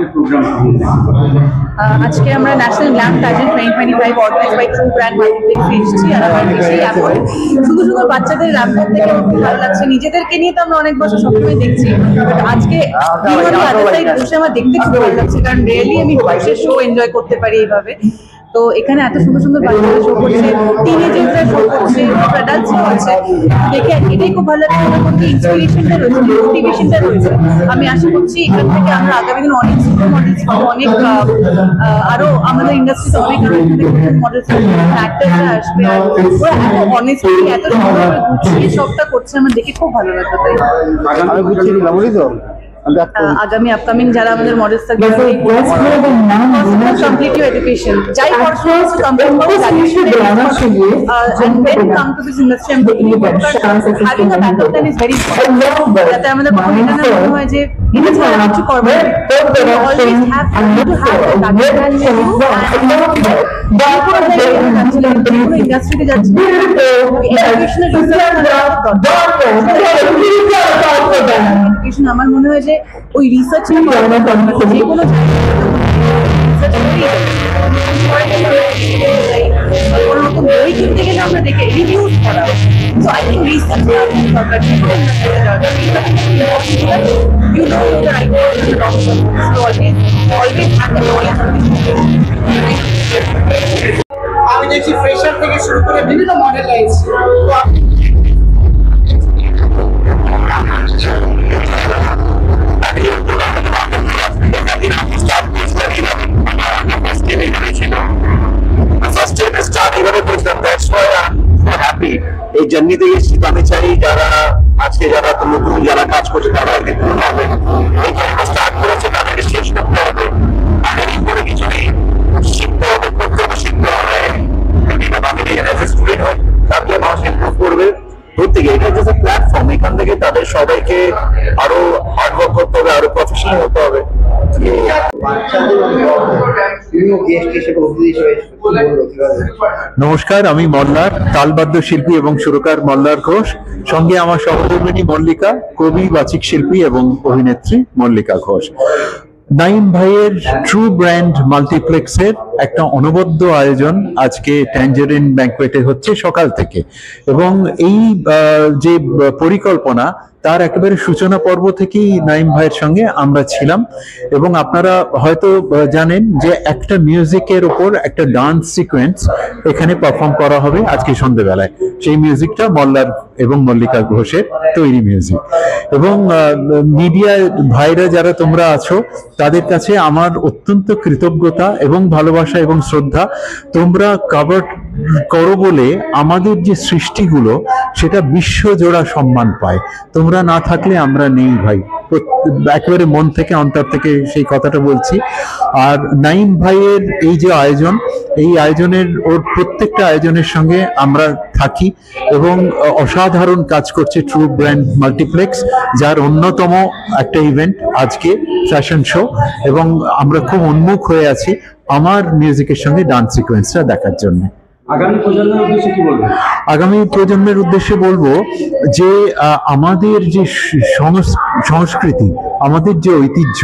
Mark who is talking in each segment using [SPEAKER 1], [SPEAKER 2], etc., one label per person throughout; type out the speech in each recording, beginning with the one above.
[SPEAKER 1] আজকের প্রোগ্রাম?
[SPEAKER 2] আজকে আমরা national glam pageant 2025 organise by true brand multiplex এসেছি। আর আমার বেশি এখন সুন্দর সুন্দর বাচ্চাদের রান্নার থেকে খুব ভালো লাগছে। নিজেদেরকে নিয়ে তো আমরা অনেক বছর সবসময় দেখছি, বাট আজকে বসে আমার দেখতে খুব ভালো লাগছে, কারণ রিয়েলি আমি বসে শো এনজয় করতে পারি এইভাবে। তো এখানে এত সুন্দর সুন্দর বাচ্চারা শো করছে, টিনেজার্সরা শো করছে, অ্যাডাল্টসরা হচ্ছে, দেখে এটাই খুব ভালো লাগছে। আমার মধ্যে ইন্সপিরেশনটা রয়েছে, মোটিভেশনটা রয়েছে। আমি আশা করছি এখান থেকে আমরা আগামী দিন অনেক সুপার মডেলস পাবো, অনেক আরো আমাদের ইন্ডাস্ট্রিতে অনেক আরো মডেলস অ্যাক্টাররা আসবে। আর ওরা এত অনেস্টলি এত সুন্দর করে গুছিয়ে সবটা করছে, আমার দেখে খুব ভালো লাগবে। তাই আগামী আপকামিং যারা আমাদের মডেলস থাকবে, কমপ্লিট ইউর এডুকেশন, যাই পড়াশোনা কমপ্লিট করো, and then come to this industry. I'm thinking about having a backup plan is very important. যাতে আমাদের কখনো এটা না মনে হয় যে এটা ছাড়া কিছু করবো না। Always have to have a backup plan with you. কোনো ইন্ডাস্ট্রিতে যাচ্ছি, এডুকেশনের এডুকেশন আমার মনে হয় যে ওই রিসার্চ যে কোনো কোনো রকম বই কিনতে গেলে আমরা দেখে রিভিউজ করা। সো আই থিঙ্ক রিসার্চ দরকার, you know the right word and the wrong word. So always have the knowledge of this.
[SPEAKER 3] আমি দেখছি ফ্রেশার থেকে শুরু করে বিভিন্ন মডেল রয়েছে।
[SPEAKER 4] এই জার্নিতে এসেছি, আমি চাই যারা আজকে যারা নতুন যারা কাজ করছে তারা স্টার্ট করেছে তাদেরকে শেষ করতে হবে। করে কিছু নেই, শিখতে হবে, শিখতে হবে, স্টুডেন্ট হয় তাকে মানুষ ইমপ্রুভ করবে। প্রত্যেকে এটা হচ্ছে প্ল্যাটফর্ম, এখান থেকে তাদের সবাইকে আরো হার্ডওয়ার্ক করতে হবে, আরো প্রফেশনাল হতে হবে।
[SPEAKER 5] নমস্কার, আমি মল্লার, তালবাদ্য শিল্পী এবং সুরকার মল্লার ঘোষ। সঙ্গে আমার সহধর্মিণী মল্লিকা, কবি, বাচিক শিল্পী এবং অভিনেত্রী মল্লিকা ঘোষ। নাইম ভাইয়ের ট্রু ব্র্যান্ড মাল্টিপ্লেক্সের একটা অনবদ্য আয়োজন আজকে ট্যাঞ্জারিন ব্যাংকোয়েটে হচ্ছে সকাল থেকে, এবং এই যে পরিকল্পনা তার একেবারে সূচনা পর্ব থেকেই নাইম ভাইয়ের সঙ্গে আমরা ছিলাম। এবং আপনারা হয়তো জানেন যে একটা মিউজিকের ওপর একটা ডান্স সিকোয়েন্স এখানে পারফর্ম করা হবে আজকে সন্ধ্যেবেলায়। সেই মিউজিকটা মল্লার এবং মল্লিকা ঘোষের তৈরি মিউজিক। এবং মিডিয়া ভাইরা যারা তোমরা আছো তাদের কাছে আমার অত্যন্ত কৃতজ্ঞতা এবং ভালোবাসা এবং শ্রদ্ধা। তোমরা কভার করো বলে আমাদের যে সৃষ্টিগুলো সেটা বিশ্বজোড়া সম্মান পায়। তোমরা না থাকলে আমরা নেই ভাই, একেবারে মন থেকে অন্তর থেকে সেই কথাটা বলছি। আর নাইম ভাইয়ের এই যে আয়োজন, এই আয়োজনের ওর প্রত্যেকটা আয়োজনের সঙ্গে আমরা থাকি এবং অসাধারণ কাজ করছে ট্রু ব্র্যান্ড মাল্টিপ্লেক্স, যার অন্যতম একটা ইভেন্ট আজকে ফ্যাশন শো। এবং আমরা খুব উন্মুখ হয়ে আছি আমার মিউজিকের সঙ্গে ডান্স সিকোয়েন্সটা দেখার জন্য।
[SPEAKER 1] আগামী প্রজন্মের উদ্দেশ্যে কি বলবো?
[SPEAKER 5] আগামী প্রজন্মের উদ্দেশ্যে বলবো যে আমাদের যে সংস্কৃতি, আমাদের যে ঐতিহ্য,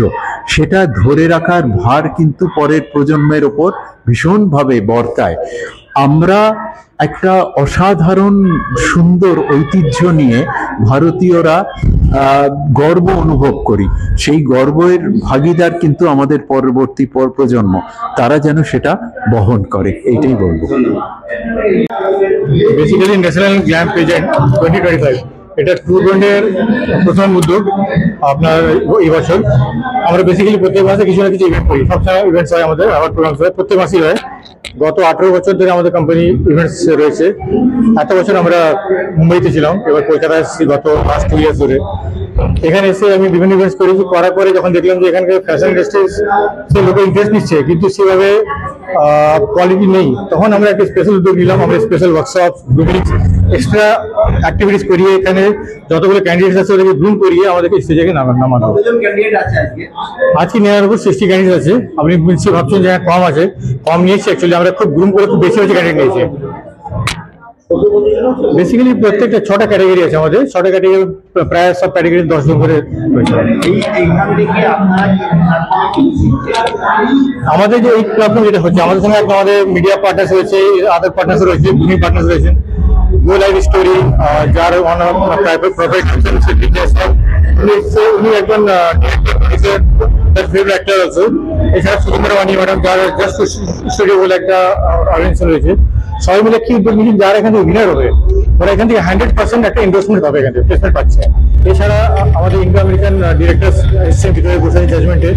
[SPEAKER 5] সেটা ধরে রাখার ভার কিন্তু পরের প্রজন্মের ওপর ভীষণভাবে বর্তায়। আমরা একটা অসাধারণ সুন্দর ঐতিহ্য নিয়ে ভারতীয়রা গর্ব অনুভব করি। সেই গর্বের ভাগিদার কিন্তু আমাদের পরবর্তী প্রজন্ম, তারা যেন সেটা বহন করে, এইটাই বলবো।
[SPEAKER 6] বেসিক্যালি ন্যাশনাল গ্ল্যাম পেজেন্ট 2025 এটা ট্রু ব্র্যান্ডের প্রথম উদ্যোগ আপনার এই বছর। আমরা বেসিক্যালি প্রত্যেক মাসে কিছু না কিছু ইভেন্ট করি, সবসময় ইভেন্টস হয় আমাদের, আবার প্রোগ্রামস হয়, প্রত্যেক মাসেই হয়। গত 18 বছর ধরে আমাদের কোম্পানি ইভেন্টস রয়েছে। এত বছর আমরা মুম্বাইতে ছিলাম, এবার কলকাতায় এসেছি গত লাস্ট 2 ইয়ার্স ধরে। এখানে এসে আমি বিভিন্ন ইভেন্টস করেছি, করার পরে যখন দেখলাম যে এখানকার ফ্যাশন ইন্ডাস্ট্রিজ সে লোকে ইন্টারেস্ট নিচ্ছে কিন্তু সেভাবে কোয়ালিটি নেই, তখন আমরা একটা স্পেশাল উদ্যোগ নিলাম। আমরা স্পেশাল ওয়ার্কশপ, গ্রুমিংস, এক্সট্রা অ্যাক্টিভিটিস করিয়ে এখানে যতগুলো ক্যান্ডিডেটস আছে ওদেরকে গ্রুম করিয়ে আমাদেরকে স্টেজে নামানো। আজকে নেওয়ার উপর 60 ক্যান্ডিডেট আছে। আপনি নিশ্চয়ই ভাবছেন যে কম আছে, কম নিয়েছি, অ্যাকচুয়ালি আমরা খুব গ্রুম করে খুব বেশি হচ্ছে ক্যান্ডিডেট নিয়েছি। বেসিক্যালি প্রত্যেকটা 6টা ক্যাটাগরি আছে আমাদের, 6টা ক্যাটাগরি প্রায় সব ক্যাটাগরি 10 জন করে রয়েছে। আমাদের যে এই প্ল্যাটফর্ম যেটা হচ্ছে, আমাদের সঙ্গে আমাদের মিডিয়া পার্টনার্স রয়েছে, আদার পার্টনার্স রয়েছে, ফিল্ম পার্টনার্স রয়েছেন, গো লাইভ স্টোরি, যার উনি একজন তার ফেভারিট অ্যাক্টর আছে। এছাড়া সুন্দর বাণী ম্যাডাম, যার জাস্ট স্টুডিও বলে একটা অর্গানাইজেশন রয়েছে, সবাই মিলে কি উদ্যোগ নিয়েছেন, যারা এখান থেকে উইনার হবে ওরা এখান থেকে 100% একটা ইনভেস্টমেন্ট পাবে, এখান থেকে প্লেসমেন্ট পাচ্ছে। এছাড়া আমাদের ইন্ডো আমেরিকান ডিরেক্টর এসছেন ভিতরে বসে জাজমেন্টে,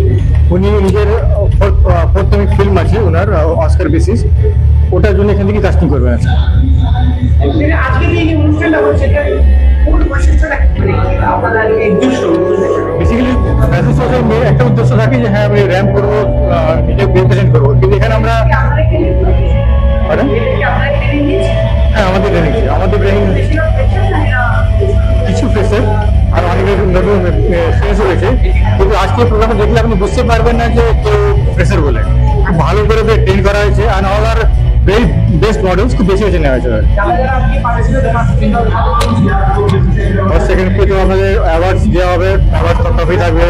[SPEAKER 6] উনি নিজের ফোর্থমিক ফিল্ম আছে ওনার অস্কার বেসিস, ওটার জন্য এখান থেকে কাস্টিং করবেন।
[SPEAKER 3] আজকে যে এই অনুষ্ঠানটা হচ্ছে এটা কোন বৈশিষ্ট্যটা
[SPEAKER 6] বেসিক্যালি একটা উদ্দেশ্য থাকে যে হ্যাঁ আমি র্যাম্প করবো, নিজে রিপ্রেজেন্ট করবো, কিন্তু এখানে আমরা হ্যাঁ আমাদের ট্রেনিং কিছু ফ্রেশার আর অনেকের নতুন ফ্রেশ রয়েছে, কিন্তু আজকে প্রোগ্রামে দেখলে আপনি বুঝতে পারবেন না যে কেউ ফ্রেশার বলে। খুব ভালো করে ট্রেন করা হয়েছে, আর all are very best models খুব বেশি বেছে নেওয়া হয়েছে। সেকেন্ড পেতে আমাদের অ্যাওয়ার্ডস দেওয়া হবে, অ্যাওয়ার্ড ট্রফি থাকবে,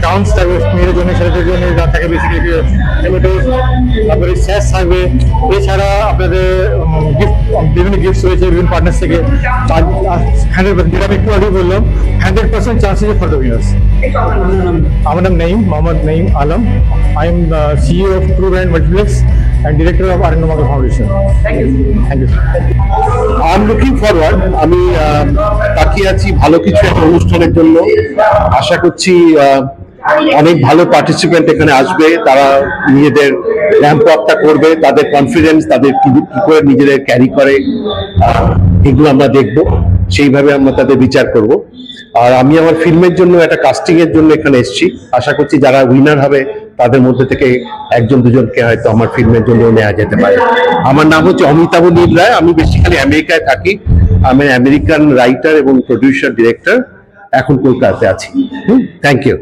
[SPEAKER 6] কাউন্টস থাকবে মেয়েদের জন্য, ছেলেদের জন্য থাকে বেসিক্যালি, তারপরে স্যাস থাকবে। এছাড়া আপনাদের গিফট, বিভিন্ন গিফটস রয়েছে বিভিন্ন পার্টনার্স থেকে। 100%, যেটা আমি একটু আগে বললাম, 100% চান্সেস ফর দ্য উইনার্স। আমার নাম Naim, Mohammad Naim Alam. I am CEO of True Brand Multiplex and Director of Arvind Magar Foundation. Thank you.
[SPEAKER 4] I am looking forward. আমি তাকিয়ে আছি ভালো কিছু একটা অনুষ্ঠানের জন্য। আশা করছি অনেক ভালো পার্টিসিপেন্ট এখানে আসবে, তারা নিজেদের র্যাম্প আপটা করবে, তাদের কনফিডেন্স, তাদের কি করে নিজেদের ক্যারি করে, এগুলো আমরা দেখবো, সেইভাবে আমরা তাদের বিচার করব। আর আমি আমার ফিল্মের জন্য একটা কাস্টিং এর জন্য এখানে এসেছি। আশা করছি যারা উইনার হবে তাদের মধ্যে থেকে একজন দুজনকে হয়তো আমার ফিল্মের জন্য নেওয়া যেতে পারে। আমার নাম হচ্ছে অমিতাভ নীল রায়। আমি বেসিক্যালি আমেরিকায় থাকি। আমি আমেরিকান রাইটার এবং প্রডিউসার ডিরেক্টর, এখন কলকাতাতে আছি। Thank you.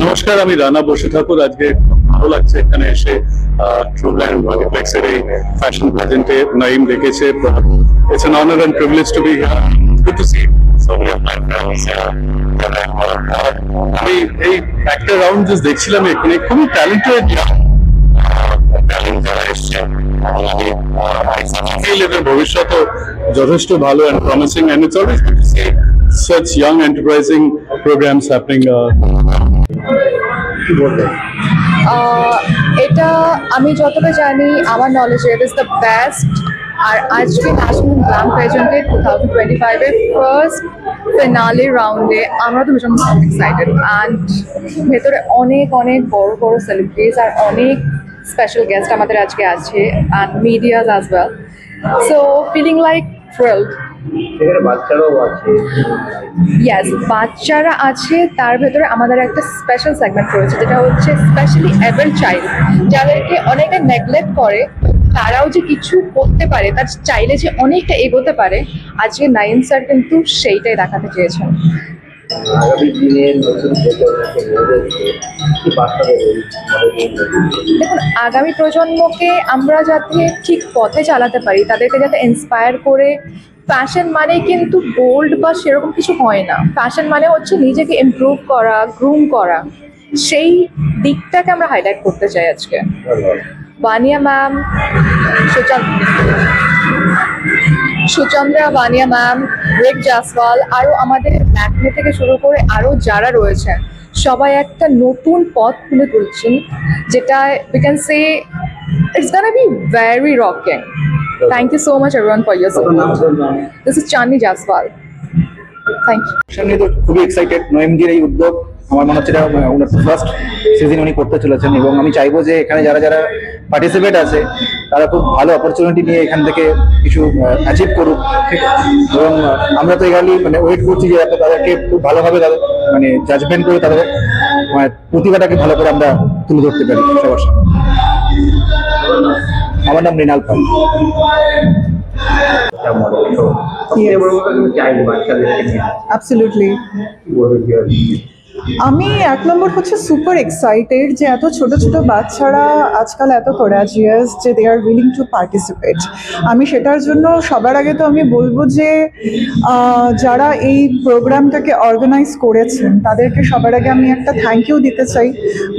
[SPEAKER 7] নমস্কার, আমি রানা বসে ঠাকুর। আজকে ভালো লাগছে এখানে এসে। ট্রু ব্র্যান্ড মাল্টিপ্লেক্সের এই ফ্যাশন প্রেজেন্টে নাইম ডেকেছে। It's an honor and privilege to be here. Good to see so many of my friends. আমি এই একটা রাউন্ড জাস্ট দেখছিলাম এখানে, খুবই ট্যালেন্টেড ভবিষ্যৎ যথেষ্ট ভালো and promising, and it's always good to see such young enterprising programs happening.
[SPEAKER 2] এটা আমি যতটা জানি, আমার নলেজে ইট ইজ দ্য বেস্ট। আর আজকে ন্যাশনাল গ্ল্যাম প্রেজেন্টের 2025-এর ফার্স্ট ফিনালে রাউন্ডে আমরা তো ভীষণ এক্সাইটেড, অ্যান্ড ভেতরে অনেক অনেক বড় বড় সেলিব্রিটিস আর অনেক স্পেশাল গেস্ট আমাদের আজকে আছে, and medias as well. So feeling like thrilled. Yes, বাচ্চারা আছে, তার ভেতরে আমাদের একটা স্পেশাল সেগমেন্ট রয়েছে যেটা হচ্ছে স্পেশালি এবল চাইল্ড, যাদেরকে অনেকে নেগলেক্ট করে, তারাও যে কিছু করতে পারে, তার চাইলে যে অনেকটা এগোতে পারে। আজকে নাইম স্যার কিন্তু সেইটাই দেখাতে চেয়েছেন। দেখুন, আগামী প্রজন্মকে আমরা যাতে ঠিক পথে চালাতে পারি, তাদেরকে যাতে ইন্সপায়ার করে। ফ্যাশন মানে কিন্তু বোল্ড বা সেরকম কিছু হয় না। ফ্যাশন মানে হচ্ছে নিজেকে ইমপ্রুভ করা, গ্রুম করা, সেই দিকটাকে আমরা হাইলাইট করতে চাই আজকে। বানিয়া ম্যাম, সুচন্দ্রা বানিয়া ম্যাম, রিক জাসওয়াল, আরও আমাদের ম্যাকমে থেকে শুরু করে আরও যারা রয়েছেন, সবাই একটা নতুন পথ খুলে তুলছেন, যেটা we can say it's gonna be very rocking. Thank you so much everyone for your support. This is Chandni Jaswal. Thank you.
[SPEAKER 1] সামনে তো খুবই এক্সাইটেড। নয়মজির এই উদ্যোগ আমার মনে হচ্ছে ওনার ফার্স্ট সিজন উনি করতে চলেছেন, এবং আমি চাইবো যে এখানে যারা যারা পার্টিসিপেট আছে তারা খুব ভালো অপরচুনিটি নিয়ে এখান থেকে কিছু অ্যাচিভ করুক, ঠিক আছে? এবং আমরা তো এগালি ওয়েট করছি যে তাদেরকে খুব ভালোভাবে তাদের জাজমেন্ট করে তাদের প্রতিভাটাকে ভালো করে আমরা তুলে ধরতে পারি সবার সামনে। আমার নাম মৃণাল পাল।
[SPEAKER 8] Absolutely. আমি এক নম্বর হচ্ছে সুপার এক্সাইটেড যে এত ছোট ছোট বাচ্চারা আজকাল এত কোরাজিয়াস যে দে আর উইলিং টু পার্টিসিপেট। আমি সেটার জন্য সবার আগে তো আমি বলবো যে যারা এই প্রোগ্রামটাকে অর্গানাইজ করেছেন তাদেরকে সবার আগে আমি একটা থ্যাংক ইউ দিতে চাই,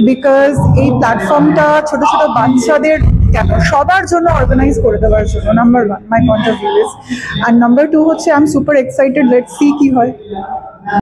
[SPEAKER 8] বিকজ এই প্ল্যাটফর্মটা ছোট ছোট বাচ্চাদের কেন সবার জন্য অর্গানাইজ করে দেওয়ার জন্য number one my point of view is. আর নাম্বার টু হচ্ছে I am super excited, let's see কি হয়।